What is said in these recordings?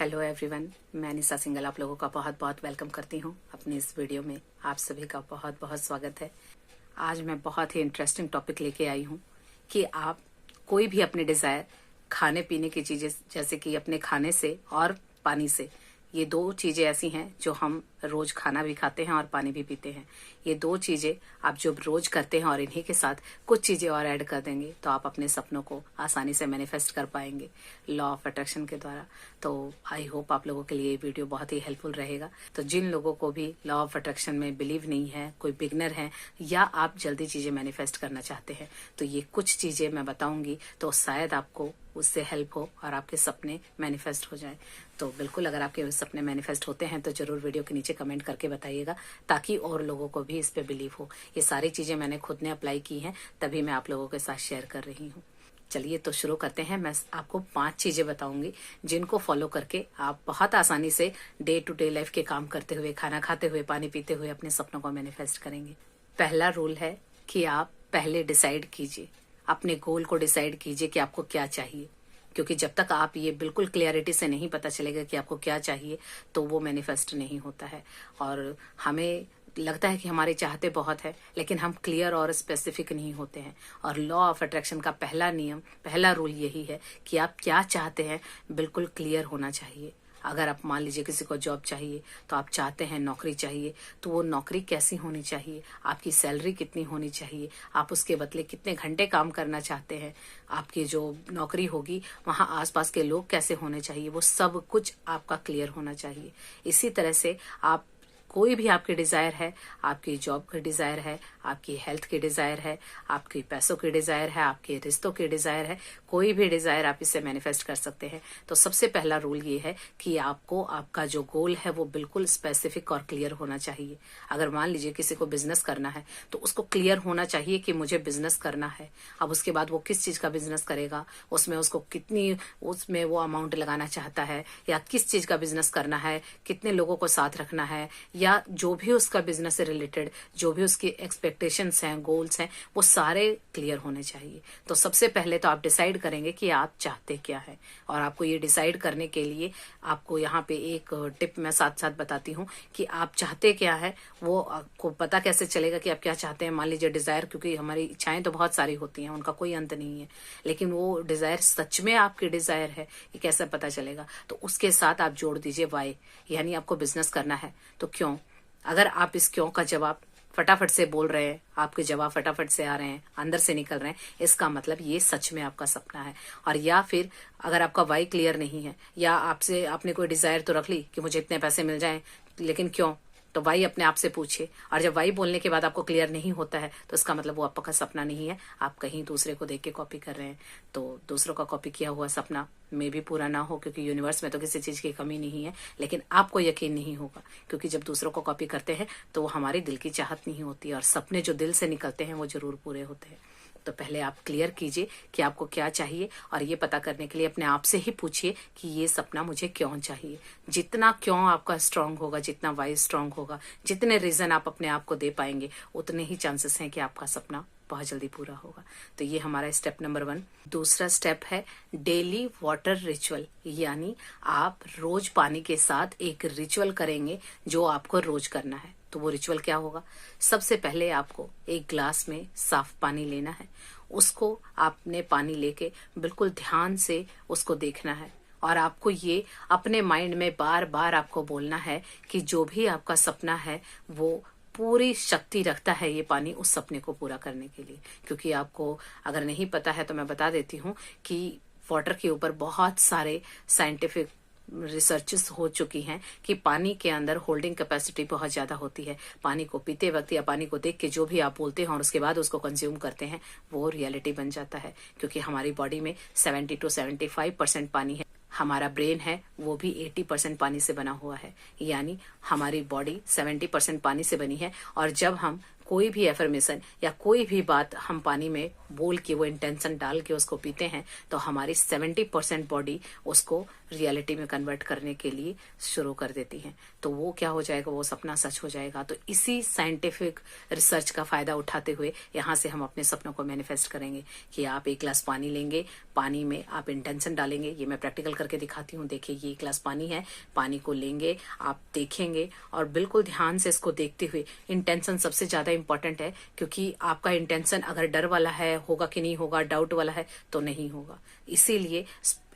Hello everyone, मैं निशा single आप लोगों का बहुत बहुत वेलकम करती हूँ अपनी इस वीडियो में। आप सभी का बहुत बहुत स्वागत है। आज मैं बहुत ही इंटरेस्टिंग टॉपिक लेके आई हूँ कि आप कोई भी अपने डिजायर खाने पीने की चीजें, जैसे कि अपने खाने से और पानी से, ये दो चीजें ऐसी हैं जो हम रोज खाना भी खाते हैं और पानी भी पीते हैं। ये दो चीजें आप जो रोज करते हैं और इन्हीं के साथ कुछ चीजें और ऐड कर देंगे तो आप अपने सपनों को आसानी से मैनिफेस्ट कर पाएंगे लॉ ऑफ अट्रैक्शन के द्वारा। तो आई होप आप लोगों के लिए ये वीडियो बहुत ही हेल्पफुल रहेगा। तो जिन लोगों को भी लॉ ऑफ अट्रैक्शन में बिलीव नहीं है, कोई बिगनर है या आप जल्दी चीजें मैनिफेस्ट करना चाहते हैं, तो ये कुछ चीजें मैं बताऊंगी तो शायद आपको उससे हेल्प हो और आपके सपने मैनिफेस्ट हो जाएं। तो बिल्कुल अगर आपके सपने मैनिफेस्ट होते हैं तो जरूर वीडियो के नीचे कमेंट करके बताइएगा ताकि और लोगों को भी इस पे बिलीव हो। ये सारी चीजें मैंने खुद ने अप्लाई की हैं, तभी मैं आप लोगों के साथ शेयर कर रही हूँ। चलिए तो शुरू करते हैं। मैं आपको 5 चीजें बताऊंगी जिनको फॉलो करके आप बहुत आसानी से डे टू डे लाइफ के काम करते हुए, खाना खाते हुए, पानी पीते हुए अपने सपनों को मैनिफेस्ट करेंगे। पहला रूल है कि आप पहले डिसाइड कीजिए, अपने गोल को डिसाइड कीजिए कि आपको क्या चाहिए, क्योंकि जब तक आप ये बिल्कुल क्लियरिटी से नहीं पता चलेगा कि आपको क्या चाहिए तो वो मैनिफेस्ट नहीं होता है। और हमें लगता है कि हमारे चाहते बहुत है लेकिन हम क्लियर और स्पेसिफिक नहीं होते हैं। और लॉ ऑफ अट्रैक्शन का पहला नियम, पहला रूल यही है कि आप क्या चाहते हैं बिल्कुल क्लियर होना चाहिए। अगर आप मान लीजिए किसी को जॉब चाहिए तो आप चाहते हैं नौकरी चाहिए, तो वो नौकरी कैसी होनी चाहिए, आपकी सैलरी कितनी होनी चाहिए, आप उसके बदले कितने घंटे काम करना चाहते हैं, आपकी जो नौकरी होगी वहां आसपास के लोग कैसे होने चाहिए, वो सब कुछ आपका क्लियर होना चाहिए। इसी तरह से आप कोई भी आपके डिजायर है, आपकी जॉब की डिजायर है, आपकी हेल्थ की डिजायर है, आपके पैसों की डिजायर है, आपके रिश्तों की डिजायर है, कोई भी डिजायर आप इससे मैनिफेस्ट कर सकते हैं। तो सबसे पहला रूल ये है कि आपको आपका जो गोल है वो बिल्कुल स्पेसिफिक और क्लियर होना चाहिए। अगर मान लीजिए किसी को बिजनेस करना है तो उसको क्लियर होना चाहिए कि मुझे बिजनेस करना है। अब उसके बाद वो किस चीज का बिजनेस करेगा, उसमें उसको कितनी उसमें वो अमाउंट लगाना चाहता है, या किस चीज का बिजनेस करना है, कितने लोगों को साथ रखना है, या जो भी उसका बिजनेस से रिलेटेड जो भी उसकी एक्सपेक्टेशंस हैं, गोल्स हैं, वो सारे क्लियर होने चाहिए। तो सबसे पहले तो आप डिसाइड करेंगे कि आप चाहते क्या है। और आपको ये डिसाइड करने के लिए आपको यहाँ पे एक टिप मैं साथ साथ बताती हूँ कि आप चाहते क्या है। वो आपको पता कैसे चलेगा कि आप क्या चाहते हैं। मान लीजिए डिजायर, क्योंकि हमारी इच्छाएं तो बहुत सारी होती हैं, उनका कोई अंत नहीं है, लेकिन वो डिजायर सच में आपकी डिजायर है ये कैसे पता चलेगा। तो उसके साथ आप जोड़ दीजिए वाई, यानी आपको बिजनेस करना है तो क्यों। अगर आप इस क्यों का जवाब फटाफट से बोल रहे हैं, आपके जवाब फटाफट से आ रहे हैं, अंदर से निकल रहे हैं, इसका मतलब ये सच में आपका सपना है। और या फिर अगर आपका वाई क्लियर नहीं है, या आपसे आपने कोई डिजायर तो रख ली कि मुझे इतने पैसे मिल जाएं, लेकिन क्यों, तो वाई अपने आप से पूछिए। और जब वाई बोलने के बाद आपको क्लियर नहीं होता है तो इसका मतलब वो आपका सपना नहीं है, आप कहीं दूसरे को देख के कॉपी कर रहे हैं। तो दूसरों का कॉपी किया हुआ सपना में भी पूरा ना हो, क्योंकि यूनिवर्स में तो किसी चीज की कमी नहीं है, लेकिन आपको यकीन नहीं होगा, क्योंकि जब दूसरों को कॉपी करते हैं तो वो हमारे दिल की चाहत नहीं होती, और सपने जो दिल से निकलते हैं वो जरूर पूरे होते हैं। तो पहले आप क्लियर कीजिए कि आपको क्या चाहिए, और ये पता करने के लिए अपने आप से ही पूछिए कि ये सपना मुझे क्यों चाहिए। जितना क्यों आपका स्ट्रांग होगा, जितना वाई स्ट्रांग होगा, जितने रीजन आप अपने आप को दे पाएंगे, उतने ही चांसेस हैं कि आपका सपना बहुत जल्दी पूरा होगा। तो ये हमारा स्टेप नंबर 1। दूसरा स्टेप है डेली वाटर रिचुअल, यानी आप रोज पानी के साथ एक रिचुअल करेंगे जो आपको रोज करना है। तो वो रिचुअल क्या होगा। सबसे पहले आपको एक ग्लास में साफ पानी लेना है, उसको आपने पानी लेके बिल्कुल ध्यान से उसको देखना है, और आपको ये अपने माइंड में बार बार आपको बोलना है कि जो भी आपका सपना है वो पूरी शक्ति रखता है ये पानी उस सपने को पूरा करने के लिए। क्योंकि आपको अगर नहीं पता है तो मैं बता देती हूँ कि वाटर के ऊपर बहुत सारे साइंटिफिक रिसर्चेस हो चुकी हैं कि पानी के अंदर होल्डिंग कैपेसिटी बहुत ज्यादा होती है। पानी को पीते वक्त या पानी को देख के जो भी आप बोलते हैं और उसके बाद उसको कंज्यूम करते हैं वो रियलिटी बन जाता है। क्योंकि हमारी बॉडी में 70 to 75% पानी है, हमारा ब्रेन है वो भी 80% पानी से बना हुआ है, यानी हमारी बॉडी 70% पानी से बनी है। और जब हम कोई भी एफर्मेशन या कोई भी बात हम पानी में बोल के वो इंटेंशन डाल के उसको पीते हैं तो हमारी 70% बॉडी उसको रियलिटी में कन्वर्ट करने के लिए शुरू कर देती है। तो वो क्या हो जाएगा, वो सपना सच हो जाएगा। तो इसी साइंटिफिक रिसर्च का फायदा उठाते हुए यहाँ से हम अपने सपनों को मैनिफेस्ट करेंगे कि आप एक गिलास पानी लेंगे, पानी में आप इंटेंशन डालेंगे। ये मैं प्रैक्टिकल करके दिखाती हूँ। देखिए ये एक गिलास पानी है, पानी को लेंगे, आप देखेंगे और बिल्कुल ध्यान से इसको देखते हुए, इंटेंशन सबसे ज्यादा इंपॉर्टेंट है क्योंकि आपका इंटेंशन अगर डर वाला है, होगा कि नहीं होगा, डाउट वाला है तो नहीं होगा। इसीलिए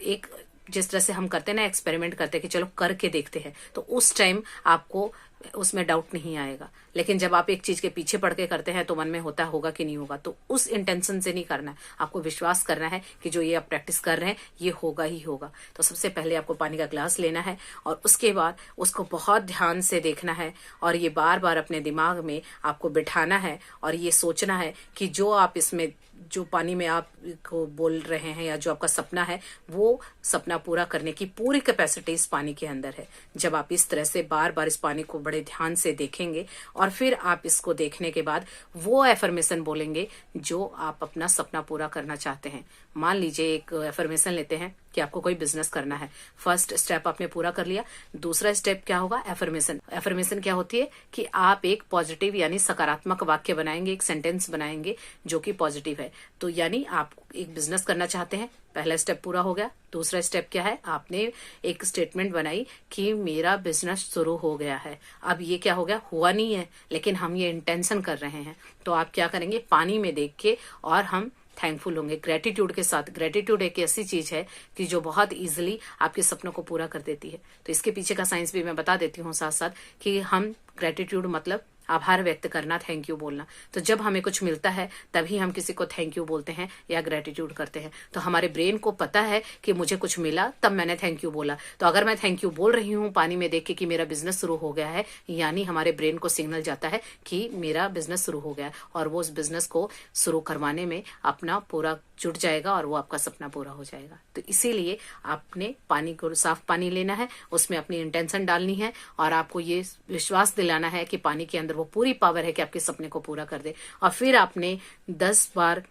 एक जिस तरह से हम करते हैं ना, एक्सपेरिमेंट करते हैं कि चलो करके देखते हैं, तो उस टाइम आपको उसमें डाउट नहीं आएगा। लेकिन जब आप एक चीज के पीछे पड़ के करते हैं तो मन में होता होगा कि नहीं होगा, तो उस इंटेंशन से नहीं करना है। आपको विश्वास करना है कि जो ये आप प्रैक्टिस कर रहे हैं ये होगा ही होगा। तो सबसे पहले आपको पानी का ग्लास लेना है और उसके बाद उसको बहुत ध्यान से देखना है और ये बार बार अपने दिमाग में आपको बिठाना है और ये सोचना है कि जो आप इसमें, जो पानी में आप को बोल रहे हैं या जो आपका सपना है, वो सपना पूरा करने की पूरी कैपेसिटी इस पानी के अंदर है। जब आप इस तरह से बार बार इस पानी को बड़े ध्यान से देखेंगे और फिर आप इसको देखने के बाद वो एफर्मेशन बोलेंगे जो आप अपना सपना पूरा करना चाहते हैं। मान लीजिए एक एफर्मेशन लेते हैं कि आपको कोई बिजनेस करना है। फर्स्ट स्टेप आपने पूरा कर लिया। दूसरा स्टेप क्या होगा, एफर्मेशन। एफर्मेशन क्या होती है कि आप एक पॉजिटिव यानी सकारात्मक वाक्य बनाएंगे, एक सेंटेंस बनाएंगे जो कि पॉजिटिव है। तो यानी आप एक बिजनेस करना चाहते हैं, पहला स्टेप पूरा हो गया। दूसरा स्टेप क्या है, आपने एक स्टेटमेंट बनाई कि मेरा बिजनेस शुरू हो गया है। अब ये क्या हो गया, हुआ नहीं है लेकिन हम ये इंटेंशन कर रहे हैं। तो आप क्या करेंगे, पानी में देख के और हम थैंकफुल होंगे ग्रेटिट्यूड के साथ। ग्रेटिट्यूड एक ऐसी चीज है कि जो बहुत इजीली आपके सपनों को पूरा कर देती है। तो इसके पीछे का साइंस भी मैं बता देती हूँ साथ साथ कि हम ग्रेटिट्यूड मतलब आभार व्यक्त करना, थैंक यू बोलना। तो जब हमें कुछ मिलता है तभी हम किसी को थैंक यू बोलते हैं या ग्रेटिट्यूड करते हैं। तो हमारे ब्रेन को पता है कि मुझे कुछ मिला तब मैंने थैंक यू बोला। तो अगर मैं थैंक यू बोल रही हूँ पानी में देख के कि मेरा बिजनेस शुरू हो गया है, यानी हमारे ब्रेन को सिग्नल जाता है कि मेरा बिजनेस शुरू हो गया है और वो उस बिजनेस को शुरू करवाने में अपना पूरा जुट जाएगा और वो आपका सपना पूरा हो जाएगा। तो इसीलिए आपने पानी को, साफ पानी लेना है, उसमें अपनी इंटेंशन डालनी है और आपको ये विश्वास दिलाना है कि पानी के अंदर वो पूरी पावर है कि आपके सपने को पूरा कर दे। और फिर आपने 10 बार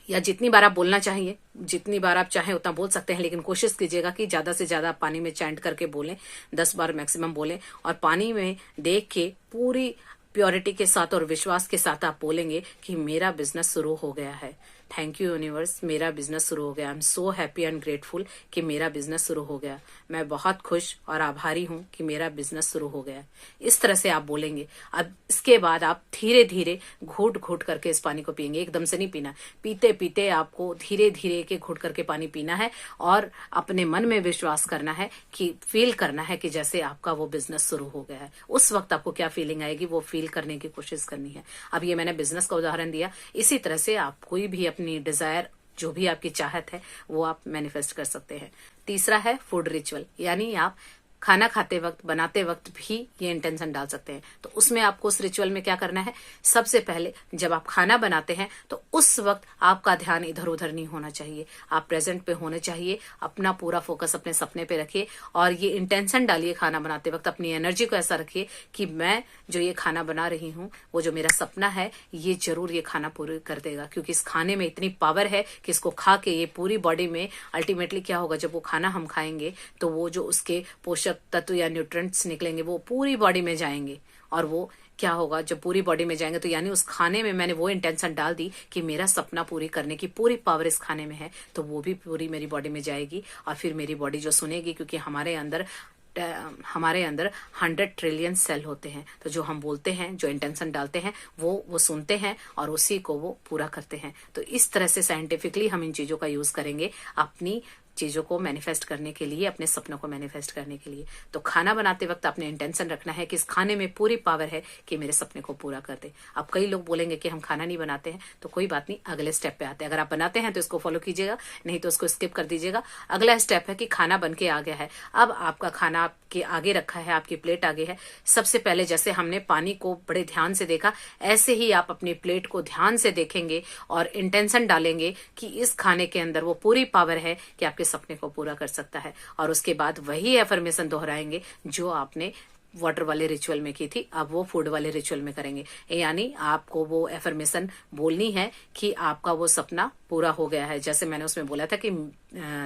या जितनी बार आप बोलना चाहिए, जितनी बार आप चाहें उतना बोल सकते हैं, लेकिन कोशिश कीजिएगा कि ज्यादा से ज्यादा पानी में चैंट करके बोलें, 10 बार मैक्सिमम बोलें। और पानी में देख के पूरी प्योरिटी के साथ और विश्वास के साथ आप बोलेंगे कि मेरा बिजनेस शुरू हो गया है। थैंक यू यूनिवर्स, मेरा बिजनेस शुरू हो गया। I am so happy and grateful कि मेरा बिजनेस शुरू हो गया। मैं बहुत खुश और आभारी हूं कि मेरा बिजनेस शुरू हो गया। इस तरह से आप बोलेंगे। अब इसके बाद आप धीरे धीरे घूट घूट करके इस पानी को पिएंगे, एकदम से नहीं पीना। पीते पीते आपको धीरे धीरे के घूट करके पानी पीना है और अपने मन में विश्वास करना है कि फील करना है कि जैसे आपका वो बिजनेस शुरू हो गया है। उस वक्त आपको क्या फीलिंग आएगी वो फील करने की कोशिश करनी है। अब ये मैंने बिजनेस का उदाहरण दिया, इसी तरह से आप कोई भी अपनी डिजायर, जो भी आपकी चाहत है वो आप मैनिफेस्ट कर सकते हैं। तीसरा है फूड रिचुअल, यानी आप खाना खाते वक्त, बनाते वक्त भी ये इंटेंशन डाल सकते हैं। तो उसमें आपको उस रिचुअल में क्या करना है, सबसे पहले जब आप खाना बनाते हैं तो उस वक्त आपका ध्यान इधर उधर नहीं होना चाहिए, आप प्रेजेंट पे होने चाहिए। अपना पूरा फोकस अपने सपने पे रखिए और ये इंटेंशन डालिए खाना बनाते वक्त। अपनी एनर्जी को ऐसा रखिए कि मैं जो ये खाना बना रही हूँ, वो जो मेरा सपना है, ये जरूर ये खाना पूरी कर देगा। क्योंकि इस खाने में इतनी पावर है कि इसको खा के ये पूरी बॉडी में अल्टीमेटली क्या होगा, जब वो खाना हम खाएंगे तो वो जो उसके पोषक तत्व या न्यूट्रिएंट्स निकलेंगे वो पूरी बॉडी में जाएंगे। और वो क्या होगा, जब पूरी बॉडी में जाएंगे तो यानी उस खाने में मैंने वो इंटेंशन डाल दी कि मेरा सपना पूरी करने की पूरी पावर इस खाने में है, तो वो भी पूरी मेरी बॉडी में जाएगी। और फिर मेरी बॉडी जो सुनेगी, क्योंकि हमारे अंदर 100 ट्रिलियन सेल होते हैं, तो जो हम बोलते हैं, जो इंटेंशन डालते हैं, वो सुनते हैं और उसी को वो पूरा करते हैं। तो इस तरह से साइंटिफिकली हम इन चीजों का यूज करेंगे अपनी चीजों को मैनिफेस्ट करने के लिए, अपने सपनों को मैनिफेस्ट करने के लिए। तो खाना बनाते वक्त आपने इंटेंशन रखना है कि इस खाने में पूरी पावर है कि मेरे सपने को पूरा कर दे। अब कई लोग बोलेंगे कि हम खाना नहीं बनाते हैं, तो कोई बात नहीं, अगले स्टेप पे आते हैं। अगर आप बनाते हैं तो इसको फॉलो कीजिएगा, नहीं तो उसको स्किप कर दीजिएगा। अगला स्टेप है कि खाना बन के आ गया है, अब आपका खाना आपके आगे रखा है, आपकी प्लेट आगे है। सबसे पहले जैसे हमने पानी को बड़े ध्यान से देखा, ऐसे ही आप अपनी प्लेट को ध्यान से देखेंगे और इंटेंशन डालेंगे कि इस खाने के अंदर वो पूरी पावर है कि आपके सपने को पूरा कर सकता है। और उसके बाद वही एफर्मेशन दोहराएंगे जो आपने वाटर वाले रिचुअल में की थी, अब वो फूड वाले रिचुअल में करेंगे। यानी आपको वो एफर्मेशन बोलनी है कि आपका वो सपना पूरा हो गया है। जैसे मैंने उसमें बोला था कि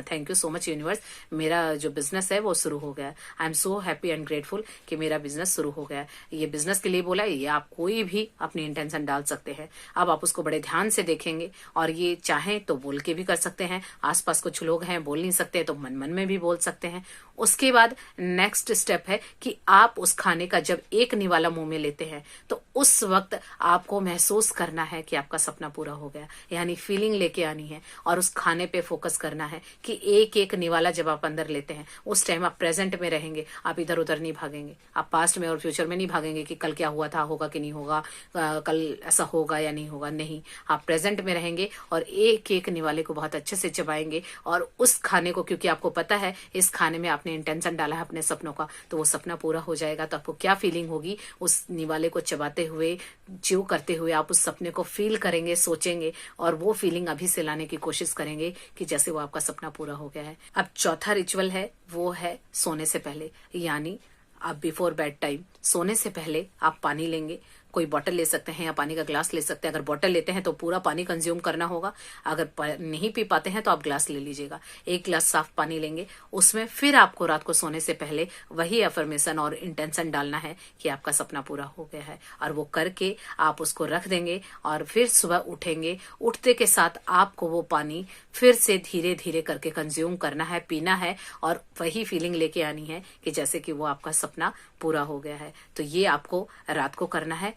thank you so much universe, मेरा जो बिजनेस है वो शुरू हो गया है। I am so happy and grateful कि मेरा बिजनेस शुरू हो गया है। ये बिजनेस के लिए बोला है, ये आप कोई भी अपनी इंटेंशन डाल सकते हैं। अब आप उसको बड़े ध्यान से देखेंगे और ये चाहें तो बोल के भी कर सकते हैं। आसपास कुछ लोग हैं बोल नहीं सकते तो मन मन में भी बोल सकते हैं। उसके बाद नेक्स्ट स्टेप है कि आप उस खाने का जब एक निवाला मुंह में लेते हैं तो उस वक्त आपको महसूस करना है कि आपका सपना पूरा हो गया, यानी फीलिंग लेके आनी है और उस खाने पे फोकस करना है कि एक एक निवाला जब आप अंदर लेते हैं उस टाइम आप प्रेजेंट में रहेंगे, आप इधर उधर नहीं भागेंगे, आप पास्ट में और फ्यूचर में नहीं भागेंगे कि कल क्या हुआ था, होगा कि नहीं होगा, कल ऐसा होगा या नहीं होगा। नहीं, आप प्रेजेंट में रहेंगे और एक एक निवाले को बहुत अच्छे से चबाएंगे और उस खाने को, क्योंकि आपको पता है इस खाने में आपने इंटेंशन डाला है अपने सपनों का, तो वो सपना पूरा हो जाएगा। तो आपको क्या फीलिंग होगी उस निवाले को चबाते हुए, च्यू करते हुए आप उस सपने को फील करेंगे, सोचेंगे और वो फीलिंग अभी से लाने की कोशिश करेंगे कि जैसे वो आपका सपना पूरा हो गया है। अब चौथा रिचुअल है, वो है सोने से पहले, यानी आप बिफोर बेड टाइम सोने से पहले आप पानी लेंगे। कोई बॉटल ले सकते हैं या पानी का ग्लास ले सकते हैं। अगर बॉटल लेते हैं तो पूरा पानी कंज्यूम करना होगा, अगर नहीं पी पाते हैं तो आप ग्लास ले लीजिएगा। एक ग्लास साफ पानी लेंगे, उसमें फिर आपको रात को सोने से पहले वही अफर्मेशन और इंटेंशन डालना है कि आपका सपना पूरा हो गया है, और वो करके आप उसको रख देंगे और फिर सुबह उठेंगे। उठते के साथ आपको वो पानी फिर से धीरे धीरे करके कंज्यूम करना है, पीना है और वही फीलिंग लेके आनी है कि जैसे कि वो आपका सपना पूरा हो गया है। तो ये आपको रात को करना है।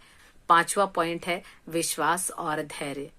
पांचवा पॉइंट है विश्वास और धैर्य,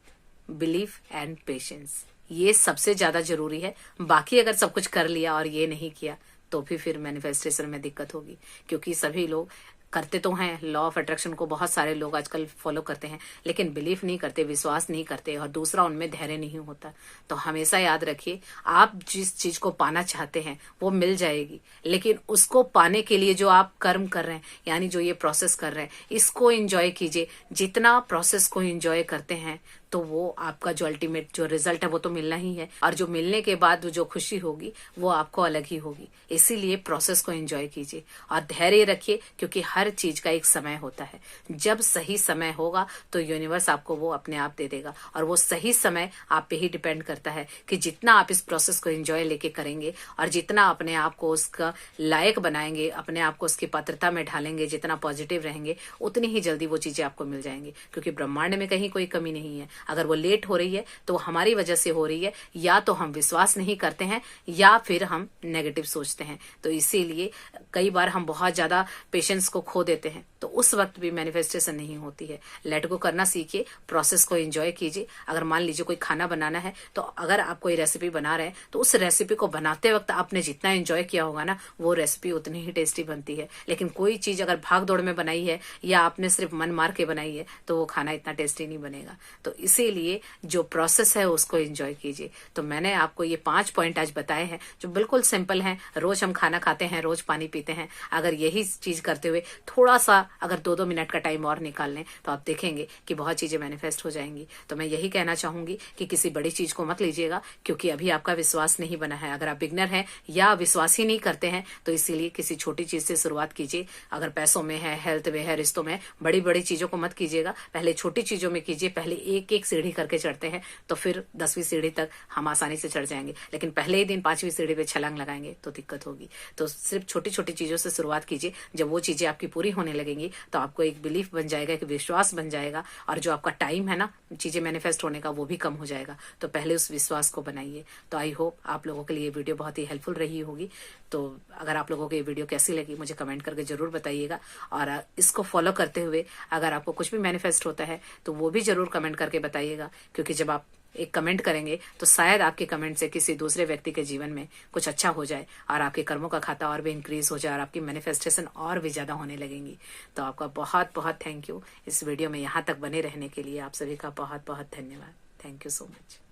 बिलीफ एंड पेशेंस। ये सबसे ज्यादा जरूरी है। बाकी अगर सब कुछ कर लिया और ये नहीं किया तो भी फिर मैनिफेस्टेशन में दिक्कत होगी, क्योंकि सभी लोग करते तो हैं, लॉ ऑफ अट्रैक्शन को बहुत सारे लोग आजकल फॉलो करते हैं, लेकिन बिलीफ नहीं करते, विश्वास नहीं करते और दूसरा उनमें धैर्य नहीं होता। तो हमेशा याद रखिए, आप जिस चीज को पाना चाहते हैं वो मिल जाएगी, लेकिन उसको पाने के लिए जो आप कर्म कर रहे हैं, यानी जो ये प्रोसेस कर रहे हैं, इसको एंजॉय कीजिए। जितना प्रोसेस को एंजॉय करते हैं तो वो आपका जो अल्टीमेट जो रिजल्ट है वो तो मिलना ही है, और जो मिलने के बाद जो खुशी होगी वो आपको अलग ही होगी। इसीलिए प्रोसेस को एंजॉय कीजिए और धैर्य रखिए, क्योंकि हर चीज का एक समय होता है। जब सही समय होगा तो यूनिवर्स आपको वो अपने आप दे देगा, और वो सही समय आप पे ही डिपेंड करता है कि जितना आप इस प्रोसेस को एंजॉय लेके करेंगे और जितना अपने आप को उसका लायक बनाएंगे, अपने आप को उसकी पात्रता में ढालेंगे, जितना पॉजिटिव रहेंगे, उतनी ही जल्दी वो चीजें आपको मिल जाएंगी। क्योंकि ब्रह्मांड में कहीं कोई कमी नहीं है। अगर वो लेट हो रही है तो हमारी वजह से हो रही है, या तो हम विश्वास नहीं करते हैं या फिर हम नेगेटिव सोचते हैं। तो इसीलिए कई बार हम बहुत ज्यादा पेशेंस को खो देते हैं, तो उस वक्त भी मैनिफेस्टेशन नहीं होती है। लेट गो करना सीखिए, प्रोसेस को एंजॉय कीजिए। अगर मान लीजिए कोई खाना बनाना है, तो अगर आप कोई रेसिपी बना रहे हैं तो उस रेसिपी को बनाते वक्त आपने जितना एंजॉय किया होगा ना, वो रेसिपी उतनी ही टेस्टी बनती है। लेकिन कोई चीज अगर भाग दौड़ में बनाई है या आपने सिर्फ मन मार के बनाई है तो वो खाना इतना टेस्टी नहीं बनेगा। तो इसीलिए जो प्रोसेस है उसको एंजॉय कीजिए। तो मैंने आपको ये 5 पॉइंट आज बताए हैं जो बिल्कुल सिंपल हैं। रोज हम खाना खाते हैं, रोज पानी पीते हैं, अगर यही चीज करते हुए थोड़ा सा अगर 2-2 मिनट का टाइम और निकाल लें तो आप देखेंगे कि बहुत चीजें मैनिफेस्ट हो जाएंगी। तो मैं यही कहना चाहूंगी कि किसी बड़ी चीज को मत लीजिएगा, क्योंकि अभी आपका विश्वास नहीं बना है। अगर आप बिगनर हैं या विश्वास ही नहीं करते हैं तो इसीलिए किसी छोटी चीज से शुरुआत कीजिए। अगर पैसों में है, हेल्थ में है, रिश्तों में, बड़ी बड़ी चीजों को मत कीजिएगा, पहले छोटी चीजों में कीजिए। पहले एक एक सीढ़ी करके चढ़ते हैं तो फिर 10वीं सीढ़ी तक हम आसानी से चढ़ जाएंगे, लेकिन पहले ही दिन 5वीं सीढ़ी पे छलांग लगाएंगे तो दिक्कत होगी। तो सिर्फ छोटी छोटी चीजों से शुरुआत कीजिए। जब वो चीजें आपकी पूरी होने लगेंगी तो आपको एक बिलीफ बन जाएगा, एक विश्वास बन जाएगा, और जो आपका टाइम है ना चीजें मैनिफेस्ट होने का वो भी कम हो जाएगा। तो पहले उस विश्वास को बनाइए। तो आई होप आप लोगों के लिए ये वीडियो बहुत ही हेल्पफुल रही होगी। तो अगर आप लोगों को ये वीडियो कैसी लगी मुझे कमेंट करके जरूर बताइएगा, और इसको फॉलो करते हुए अगर आपको कुछ भी मैनिफेस्ट होता है तो वो भी जरूर कमेंट करके बताइएगा। क्योंकि जब आप एक कमेंट करेंगे तो शायद आपके कमेंट से किसी दूसरे व्यक्ति के जीवन में कुछ अच्छा हो जाए और आपके कर्मों का खाता और भी इंक्रीज हो जाए और आपकी मैनिफेस्टेशन और भी ज्यादा होने लगेंगी। तो आपका बहुत बहुत थैंक यू इस वीडियो में यहाँ तक बने रहने के लिए। आप सभी का बहुत बहुत धन्यवाद। Thank you so much.